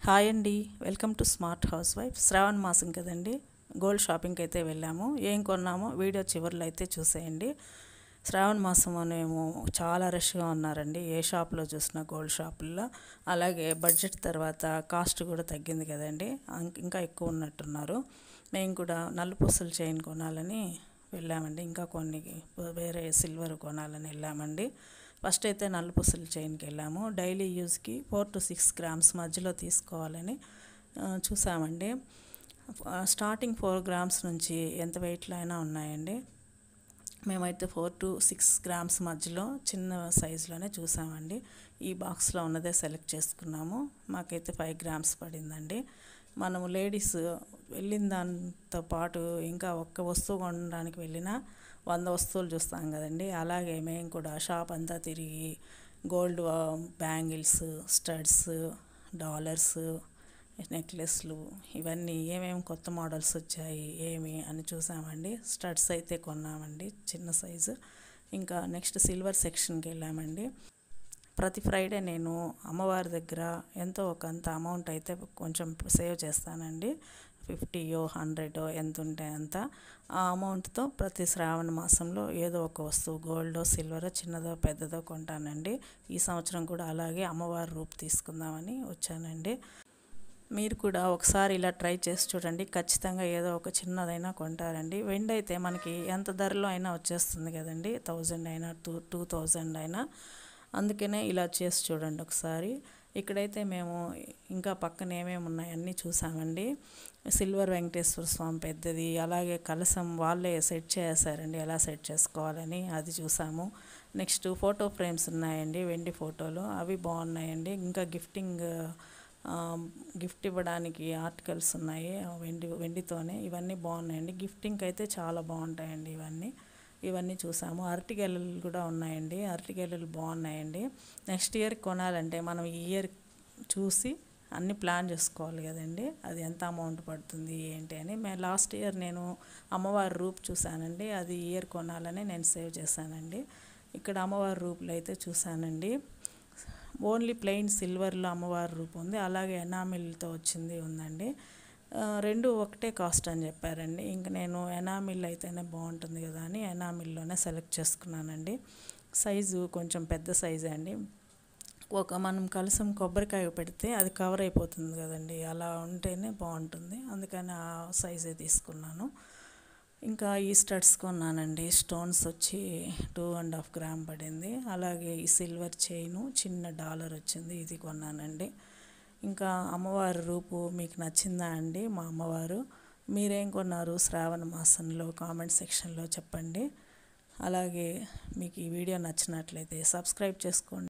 Hi అండి, welcome to smart housewife. Shravana మాసం కదండి, గోల్డ్ షాపింగ్కి అయితే వెళ్ళాము. ఏం కొన్నామో వీడియో చివరిలో అయితే చూసేయండి. శ్రావణ మాసం అనేమో చాలా రష్గా ఉన్నారండి, ఏ షాప్లో చూసినా గోల్డ్ షాపుల్లో. అలాగే బడ్జెట్ తర్వాత కాస్ట్ కూడా తగ్గింది కదండి, ఇంకా ఎక్కువ ఉన్నట్టున్నారు. మేము కూడా నల్లపూసల చైన్ కొనాలని వెళ్ళామండి, ఇంకా కొన్ని వేరే సిల్వర్ కొనాలని వెళ్ళామండి. ఫస్ట్ అయితే నల్లపూసల చైన్కి వెళ్ళాము. డైలీ యూజ్కి 4 to 6 గ్రామ్స్ మధ్యలో తీసుకోవాలని చూసామండి. స్టార్టింగ్ 4 గ్రామ్స్ నుంచి ఎంత వెయిట్లో అయినా ఉన్నాయండి. మేమైతే 4 to 6 గ్రామ్స్ మధ్యలో చిన్న సైజులోనే చూసామండి. ఈ బాక్స్లో ఉన్నదే సెలెక్ట్ చేసుకున్నాము. మాకైతే 5 గ్రామ్స్ పడిందండి. మనము లేడీస్ వెళ్ళిన దాంతో పాటు ఇంకా ఒక్క వస్తువు కొనడానికి వెళ్ళినా 100 వస్తువులు చూస్తాం కదండి. అలాగే మేము కూడా షాప్ అంతా తిరిగి గోల్డ్ బ్యాంగిల్స్, స్టడ్స్, డాలర్స్, నెక్లెస్లు ఇవన్నీ ఏమేమి కొత్త మోడల్స్ వచ్చాయి ఏమి అని చూసామండి. స్టడ్స్ అయితే కొన్నామండి, చిన్న సైజు. ఇంకా నెక్స్ట్ సిల్వర్ సెక్షన్కి వెళ్ళామండి. ప్రతి ఫ్రైడే నేను అమ్మవారి దగ్గర ఎంతో ఒకంత అమౌంట్ అయితే కొంచెం సేవ్ చేస్తానండి. 50 100 ఎంత ఉంటే అంత. ఆ అమౌంట్తో ప్రతి శ్రావణ మాసంలో ఏదో ఒక వస్తువు గోల్డో సిల్వరో చిన్నదో పెద్దదో కొంటానండి. ఈ సంవత్సరం కూడా అలాగే అమ్మవారి రూపు తీసుకుందామని వచ్చానండి. మీరు కూడా ఒకసారి ఇలా ట్రై చేసి చూడండి, ఖచ్చితంగా ఏదో ఒక చిన్నదైనా కొంటారండి. వెండి అయితే మనకి ఎంత ధరలో అయినా వచ్చేస్తుంది కదండి, 1000 అయినా 2000 అయినా. అందుకనే ఇలా చేసి చూడండి ఒకసారి. ఇక్కడైతే మేము ఇంకా పక్కన ఏమేమి ఉన్నాయి అన్నీ చూసామండి. సిల్వర్ వెంకటేశ్వర స్వామి పెద్దది, అలాగే కలశం వాళ్ళే సెట్ చేశారండి, ఎలా సెట్ చేసుకోవాలని అది చూసాము. నెక్స్ట్ ఫోటో ఫ్రేమ్స్ ఉన్నాయండి, వెండి ఫోటోలు, అవి బాగున్నాయండి. ఇంకా గిఫ్ట్ ఇవ్వడానికి ఆర్టికల్స్ ఉన్నాయి వెండితోనే, ఇవన్నీ బాగున్నాయండి. గిఫ్టింగ్కి అయితే చాలా బాగుంటాయండి ఇవన్నీ చూసాము. అరటిగెలలు కూడా ఉన్నాయండి, అరటిగెలలు బాగున్నాయండి. నెక్స్ట్ ఇయర్ కొనాలంటే మనం ఈ ఇయర్ చూసి అన్నీ ప్లాన్ చేసుకోవాలి కదండి, అది ఎంత అమౌంట్ పడుతుంది ఏంటి అని. లాస్ట్ ఇయర్ నేను అమ్మవారి రూపు చూశానండి, అది ఈ ఇయర్ కొనాలని నేను సేవ్ చేశానండి. ఇక్కడ అమ్మవారి రూపులు అయితే చూశానండి. ఓన్లీ ప్లెయిన్ సిల్వర్లో అమ్మవారి రూపు ఉంది, అలాగే ఎనామిల్తో వచ్చింది ఉందండి. రెండు ఒకటే కాస్ట్ అని చెప్పారండి. ఇంక నేను ఎనామిల్ అయితేనే బాగుంటుంది కదా అని ఎనామిల్లోనే సెలెక్ట్ చేసుకున్నానండి. సైజు కొంచెం పెద్ద సైజే అండి. మనం కలసం కొబ్బరికాయ పెడితే అది కవర్ అయిపోతుంది కదండి, అలా ఉంటేనే బాగుంటుంది, అందుకని ఆ సైజే తీసుకున్నాను. ఇంకా ఈ స్టడ్స్ కొన్నానండి. స్టోన్స్ వచ్చి 2.5 గ్రామ్ పడింది. అలాగే ఈ సిల్వర్ చైను చిన్న డాలర్ వచ్చింది, ఇది కొన్నానండి. ఇంకా అమ్మవారి రూపు మీకు నచ్చిందా అండి? మా అమ్మవారు మీరేం కొన్నారు శ్రావణ మాసంలో కామెంట్ సెక్షన్లో చెప్పండి. అలాగే మీకు ఈ వీడియో నచ్చినట్లయితే సబ్స్క్రైబ్ చేసుకోండి.